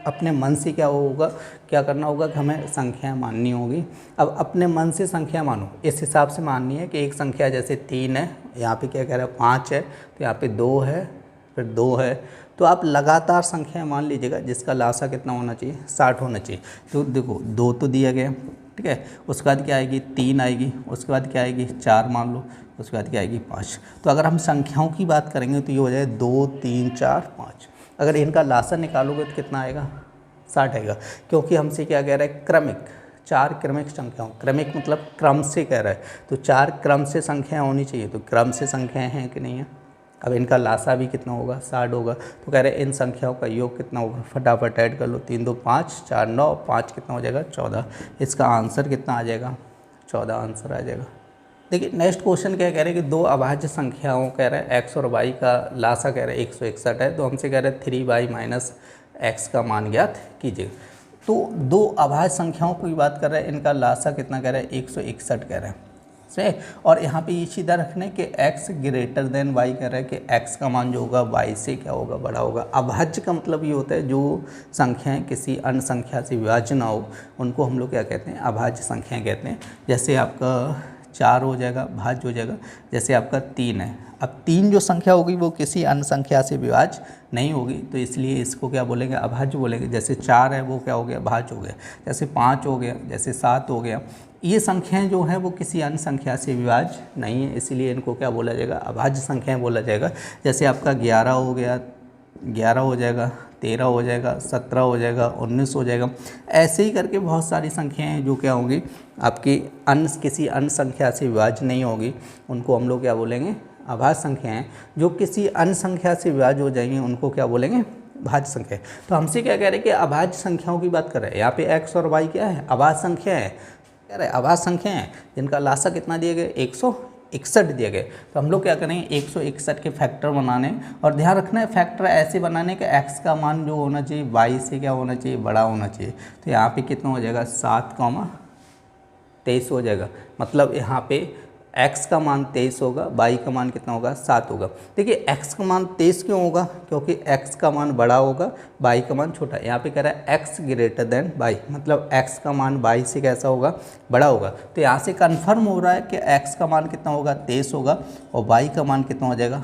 अपने मन से क्या होगा, क्या करना होगा कि हमें संख्या माननी होगी। अब अपने मन से संख्या मानो, इस हिसाब से माननी है कि एक संख्या जैसे 3 है, यहाँ पे क्या कह रहा है 5 है, तो यहाँ पे 2 है, फिर 2 है, तो आप लगातार संख्या मान लीजिएगा जिसका लासा कितना होना चाहिए, 60 होना चाहिए। तो देखो 2 तो दिया गया, ठीक है, उसके बाद क्या आएगी 3 आएगी, उसके बाद क्या आएगी 4 मान लो, उसके बाद क्या आएगी 5। तो अगर हम संख्याओं की बात करेंगे तो ये हो जाए 2 3 4 5। अगर इनका लासा निकालोगे तो कितना आएगा, 60 आएगा, क्योंकि हमसे क्या कह रहा है क्रमिक, 4 क्रमिक संख्याओं, क्रमिक मतलब क्रम से कह रहा है, तो 4 क्रम से संख्याएँ होनी चाहिए, तो क्रम से संख्याएँ हैं कि नहीं है। अब इनका लासा भी कितना होगा, 60 होगा, तो कह रहे हैं इन संख्याओं का योग कितना होगा, फटाफट ऐड कर लो, 3 2 5 4 9 5 कितना हो जाएगा 14। इसका आंसर कितना आ जाएगा, 14 आंसर आ जाएगा। देखिए नेक्स्ट क्वेश्चन क्या कह रहे हैं कि 2 अभाज्य संख्याओं कह रहे हैं x और y का लासा कह रहे हैं 161 है, तो हमसे कह रहे हैं 3y माइनस x का मान ज्ञात कीजिए। तो 2 अभाज्य संख्याओं की बात कर रहे हैं, इनका लासा कितना कह रहे हैं 161 कह रहे हैं, सही। और यहाँ पे ये सीधा रखने कि x ग्रेटर देन y कह रहा है कि x का मान जो होगा y से क्या होगा, बड़ा होगा। अभाज्य का मतलब ये होता है जो संख्याएं किसी अन्य संख्या से विभाज्य ना हो, उनको हम लोग क्या कहते हैं, अभाज्य संख्याएं कहते हैं। जैसे आपका 4 हो जाएगा, भाज्य हो जाएगा, जैसे आपका 3 है। अब 3 जो संख्या होगी वो किसी अन्य संख्या से विभाज्य नहीं होगी, तो इसलिए इसको क्या बोलेंगे, अभाज्य बोलेंगे। जैसे 4 है वो क्या हो गया, भाज्य हो गया। जैसे 5 हो गया, जैसे 7 हो गया, ये संख्याएं जो हैं वो किसी अन्य संख्या से विभाज्य नहीं है, इसलिए इनको क्या बोला जाएगा, अभाज्य संख्याएं बोला जाएगा। जैसे आपका 11 हो गया, 11 हो जाएगा, 13 हो जाएगा, 17 हो जाएगा, 19 हो जाएगा। ऐसे ही करके बहुत सारी संख्याएं हैं जो क्या होंगी आपकी अन्य किसी अन्य संख्या से विभाज्य नहीं होगी, उनको हम लोग क्या बोलेंगे, अभाज्य संख्याएं। जो किसी अन्य संख्या से विभाज्य हो जाएंगी उनको क्या बोलेंगे, भाज्य संख्या। तो हमसे क्या कह रहे हैं कि अभाज्य संख्याओं की बात कर रहे हैं। यहाँ पे x और y क्या है, अभाज्य संख्या है, कह रहे हैं अभाज्य संख्या है जिनका लासा कितना दिए गए, 161 दिए गए। तो हम लोग क्या करेंगे, 161 के फैक्टर बनाने, और ध्यान रखना है फैक्टर ऐसे बनाने कि x का मान जो होना चाहिए y से क्या होना चाहिए, बड़ा होना चाहिए। तो यहाँ पे कितना हो जाएगा, 7,23 हो जाएगा। मतलब यहाँ पे x का मान 23 होगा, y का मान कितना होगा, 7 होगा। देखिए x का मान 23 क्यों होगा, क्योंकि x का मान बड़ा होगा, y का मान छोटा। यहाँ पे कह रहा है x ग्रेटर देन y, मतलब x का मान y से कैसा होगा, बड़ा होगा। तो यहाँ से कंफर्म हो रहा है कि x का मान कितना होगा, 23 होगा, और y का मान कितना हो जाएगा,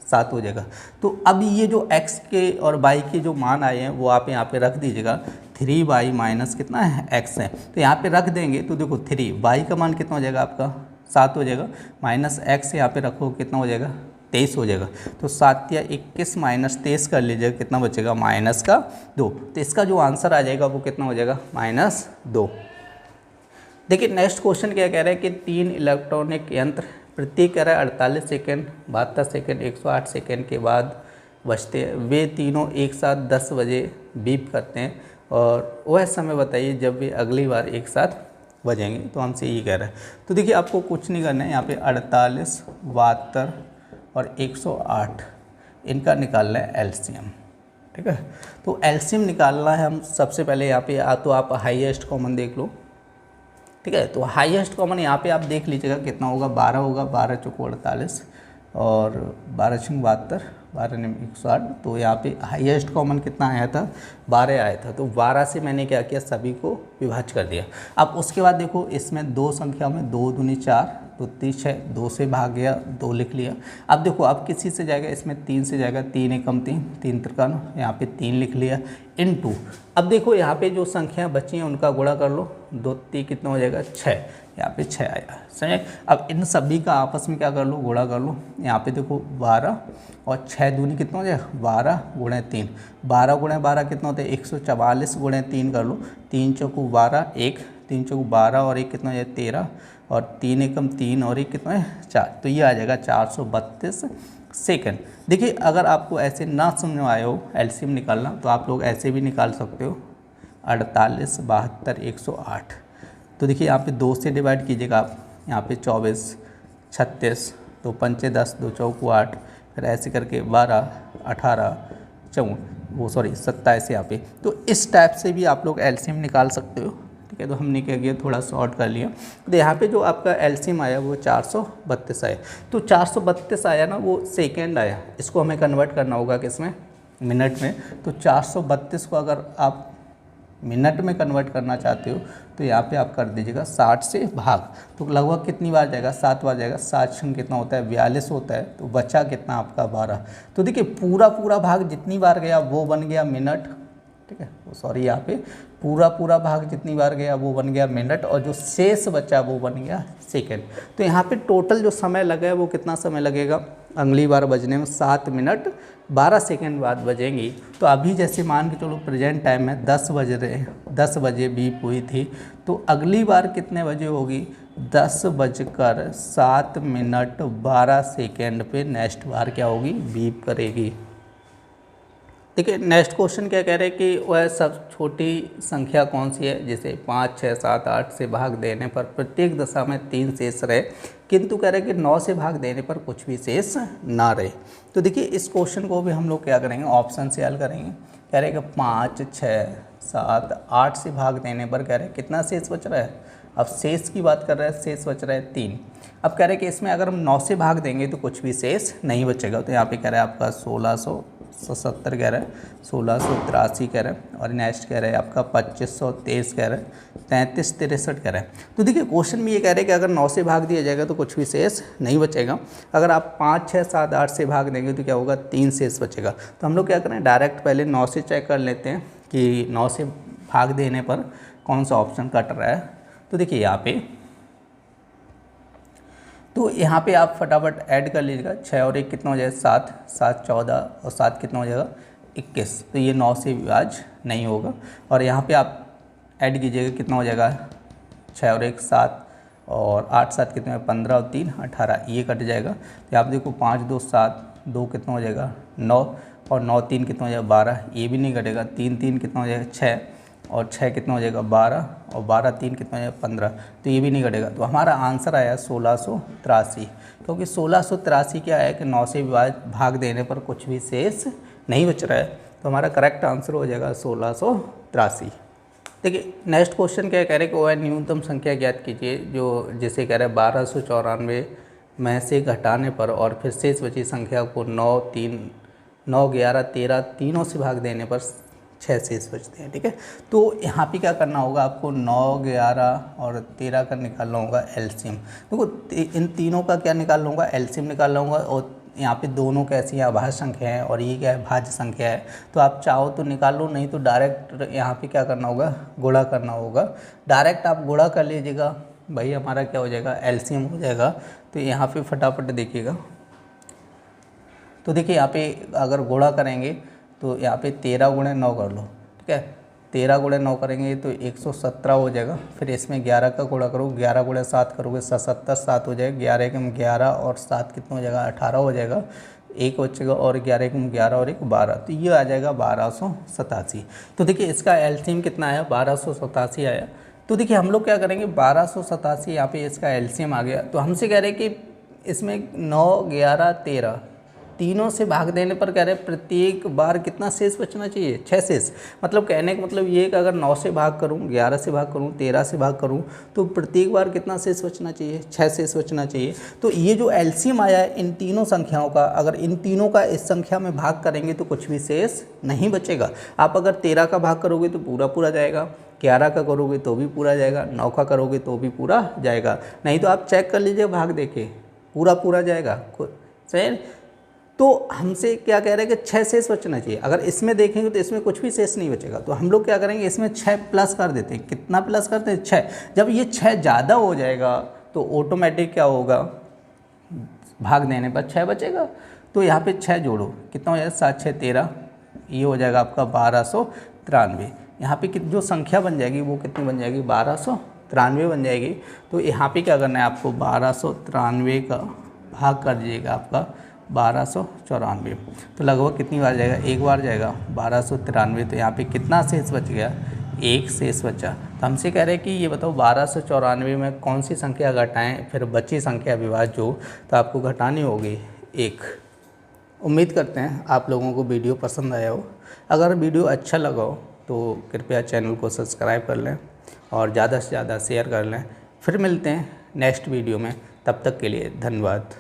7 हो जाएगा। तो अब ये जो x के और y के जो मान आए हैं वो आप यहाँ पे रख दीजिएगा। 3y माइनस कितना है, x है, तो यहाँ पे रख देंगे तो देखो 3y का मान कितना हो जाएगा आपका, 7 हो जाएगा, माइनस x यहाँ पे रखो कितना हो जाएगा, 23 हो जाएगा। तो 7 या 21 माइनस 23 कर लीजिएगा, कितना बचेगा, -2। तो इसका जो आंसर आ जाएगा वो कितना हो जाएगा, -2। देखिए नेक्स्ट क्वेश्चन क्या कह रहा है कि 3 इलेक्ट्रॉनिक यंत्र प्रत्येक कह रहा है 48 सेकेंड, 72 सेकेंड, 108 सेकेंड के बाद बजते हैं। वे तीनों एक साथ 10 बजे बीप करते हैं, और वह समय बताइए जब वे अगली बार एक साथ बजेंगे। तो हमसे ये कह रहा है। तो देखिए आपको कुछ नहीं करना है, यहाँ पे 48, 72 और 108 इनका निकालना है एलसीएम, ठीक है। तो एलसीएम निकालना है हम सबसे पहले यहाँ पे, या तो आप हाईएस्ट कॉमन देख लो, ठीक है। तो हाईएस्ट कॉमन यहाँ पे आप देख लीजिएगा कितना होगा, 12 होगा, 12 चौको 48 और 12 छंग 72, 12 निम 108। तो यहाँ पे हाईएस्ट कॉमन कितना आया था, 12 आया था। तो 12 से मैंने क्या किया, सभी को विभाज्य कर दिया। अब उसके बाद देखो इसमें दो संख्या में 2 दूनी 4, 2 3 6, 2 से भाग गया, 2 लिख लिया। अब देखो अब किसी से जाएगा, इसमें 3 से जाएगा, 3 एकम 3, 3 त्रिकान, यहाँ पे 3 लिख लिया इनटू। अब देखो यहाँ पे जो संख्या बची हैं उनका गुणा कर लो, 2 3 कितना हो जाएगा 6, यहाँ पे 6 आया, समझे। अब इन सभी का आपस में क्या कर लो, गुणा कर लो। यहाँ पे देखो 12 और 6 दूनी कितना हो जाएगा 12 गुणे 3, 12 गुणे 12 कितना होता है 144 गुणे 3 कर लो, 3 चौको 12, 1 3 चौको 12 और 1 कितना हो जाए 13 और 3 एकम 3 और 1 कितना है 4। तो ये आ जाएगा 432 सेकंड। देखिए अगर आपको ऐसे ना समझ में आए हो एलसीएम निकालना, तो आप लोग ऐसे भी निकाल सकते हो, 48 72 108। तो देखिए यहाँ पे 2 से डिवाइड कीजिएगा आप, यहाँ पे 24 36, 2 पंचे 10, 2 चौको 8, फिर ऐसे करके 12 18 27 यहाँ पे। तो इस टाइप से भी आप लोग एलसीएम निकाल सकते हो, ठीक है। तो हमने क्या किया, थोड़ा शॉर्ट कर लिया। तो यहाँ पे जो आपका एलसीएम आया वो 432 आया। तो 432 आया ना, वो सेकेंड आया, इसको हमें कन्वर्ट करना होगा किसमें, मिनट में। तो 432 को अगर आप मिनट में कन्वर्ट करना चाहते हो तो यहाँ पे आप कर दीजिएगा 60 से भाग। तो लगभग कितनी बार जाएगा, 7 बार जाएगा। 7 छंग कितना होता है 42 होता है, तो बचा कितना आपका 12। तो देखिए पूरा भाग जितनी बार गया वो बन गया मिनट, ठीक है। सॉरी यहाँ पे पूरा भाग जितनी बार गया वो बन गया मिनट, और जो शेष बचा वो बन गया सेकेंड। तो यहाँ पे टोटल जो समय लगा है वो कितना समय लगेगा, अगली बार बजने में 7 मिनट 12 सेकेंड बाद बजेंगी। तो अभी जैसे मान के चलो प्रेजेंट टाइम में 10 बज रहे हैं, 10 बजे बीप हुई थी, तो अगली बार कितने बजे होगी, 10:07:12 पे नेक्स्ट बार क्या होगी, बीप करेगी। देखिए नेक्स्ट क्वेश्चन क्या कह रहे हैं कि वह सब छोटी संख्या कौन सी है जिसे 5 6 7 8 से भाग देने पर प्रत्येक दशा में 3 शेष रहे, किंतु कह रहे हैं कि 9 से भाग देने पर कुछ भी शेष ना रहे। तो देखिए इस क्वेश्चन को भी हम लोग क्या करेंगे, ऑप्शन से हल करेंगे। कह रहे हैं कि 5 6 7 8 से भाग देने पर कह रहे हैं कितना शेष बच रहा है। अब शेष की बात कर रहे हैं, शेष बच रहा है 3। अब कह रहे हैं कि इसमें अगर हम 9 से भाग देंगे तो कुछ भी शेष नहीं बचेगा। तो यहाँ पे कह रहा है आपका 1670 कह रहा है, 1683 कह रहा है, और नेक्स्ट कह रहा है आपका 2523 कह रहा है, 33 63 कह रहा है। तो देखिए क्वेश्चन में ये कह रहे हैं कि अगर 9 से भाग दिया जाएगा तो कुछ भी शेष नहीं बचेगा। अगर आप 5 6 7 8 से भाग देंगे तो क्या होगा, 3 शेष बचेगा। तो हम लोग क्या करें, डायरेक्ट पहले 9 से चेक कर लेते हैं कि 9 से भाग देने पर कौन सा ऑप्शन कट रहा है। तो देखिए यहाँ पे आप फटाफट ऐड कर लीजिएगा। 6 और 1 कितना हो जाएगा 7, 7 14 और 7 कितना हो जाएगा 21। तो ये 9 से विभाज्य नहीं होगा। और यहाँ पे आप ऐड कीजिएगा कितना हो जाएगा, 6 और 1 7 और 8 7 कितना है 15 और 3 18, ये कट जाएगा। तो आप देखो 5 2 7, 2 कितना हो जाएगा 9 और 9 3 कितना हो जाएगा 12, ये भी नहीं कटेगा। 3 3 कितना हो जाएगा 6 और 6 कितना हो जाएगा 12 और 12 3 कितना हो जाएगा 15, तो ये भी नहीं कटेगा। तो हमारा आंसर आया 1683, क्योंकि 1683 क्या है कि 9 से भाग देने पर कुछ भी शेष नहीं बच रहा है। तो हमारा करेक्ट आंसर हो जाएगा 1683। देखिए नेक्स्ट क्वेश्चन क्या कह रहे हैं कि वह न्यूनतम संख्या ज्ञात कीजिए जो जिसे कह रहे हैं 1294 में से घटाने पर और फिर शेष बची संख्या को 9 3 9 11 13 तीनों से भाग देने पर 6 शेष बचते हैं, ठीक है। तो यहाँ पे क्या करना होगा, आपको 9 11 और 13 का निकालना होगा एलसीएम। देखो इन तीनों का क्या निकालना होगा, एलसीएम निकालना होगा। और यहाँ पे दोनों कैसी अभाज्य संख्या है और ये क्या है भाज्य संख्या है। तो आप चाहो तो निकाल लो, नहीं तो डायरेक्ट यहाँ पे क्या करना होगा, गुणा करना होगा। डायरेक्ट आप गुणा कर लीजिएगा, भाई हमारा क्या हो जाएगा एलसीएम हो जाएगा। तो यहाँ पे फटाफट देखिएगा। तो देखिए यहाँ पे अगर गुणा करेंगे तो यहाँ पे 13 गुणे 9 कर लो, ठीक है। 13 गुणे 9 करेंगे तो 117 हो जाएगा। फिर इसमें 11 का गुणा करो, 11 गुणे 7 करोगे 77, 7 हो जाएगा। 11 एकम 11 और 7 कितना हो जाएगा 18 हो जाएगा, 1 बचेगा और 11 एकम 11 और 1 12, तो ये आ जाएगा 1287। तो देखिए इसका एलसीएम कितना आया, 1287 आया। तो देखिए हम लोग क्या करेंगे, 1287 यहाँ पे इसका एलसीएम आ गया। तो हमसे कह रहे हैं कि इसमें 9 11 13 तीनों से भाग देने पर कह रहे हैं प्रत्येक बार कितना शेष बचना चाहिए, 6 शेष। मतलब कहने का मतलब ये है कि अगर 9 से भाग करूँ, 11 से भाग करूँ, 13 से भाग करूँ तो प्रत्येक बार कितना शेष बचना चाहिए, 6 शेष बचना चाहिए। तो ये जो एलसीएम आया है इन तीनों संख्याओं का, अगर इन तीनों का इस संख्या में भाग करेंगे तो कुछ भी शेष नहीं बचेगा। आप अगर 13 का भाग करोगे तो पूरा पूरा जाएगा, 11 का करोगे तो भी पूरा जाएगा, 9 का करोगे तो भी पूरा जाएगा, नहीं तो आप चेक कर लीजिए भाग देके पूरा पूरा जाएगा। सही। तो हमसे क्या कह रहे हैं कि 6 शेष बचना चाहिए। अगर इसमें देखेंगे तो इसमें कुछ भी शेष नहीं बचेगा, तो हम लोग क्या करेंगे इसमें 6 प्लस कर देते हैं। कितना प्लस करते हैं, 6। जब ये 6 ज़्यादा हो जाएगा तो ऑटोमेटिक क्या होगा, भाग देने पर 6 बचेगा। तो यहाँ पे 6 जोड़ो, कितना हो जाएगा, 7 6 13, ये हो जाएगा आपका 1293। यहाँ पे जो संख्या बन जाएगी वो कितनी बन जाएगी, 1293 बन जाएगी। तो यहाँ पे क्या करना है आपको, 1293 का भाग कर दीजिएगा आपका 1294। तो लगभग कितनी बार जाएगा, एक बार जाएगा 1293। तो यहाँ पे कितना शेष बच गया, एक शेष बचा। तो हमसे कह रहे हैं कि ये बताओ 1294 में कौन सी संख्या घटाएं फिर बची संख्या विभाज्य हो, तो आपको घटानी होगी 1। उम्मीद करते हैं आप लोगों को वीडियो पसंद आया हो। अगर वीडियो अच्छा लगा हो तो कृपया चैनल को सब्सक्राइब कर लें और ज़्यादा से ज़्यादा शेयर कर लें। फिर मिलते हैं नेक्स्ट वीडियो में, तब तक के लिए धन्यवाद।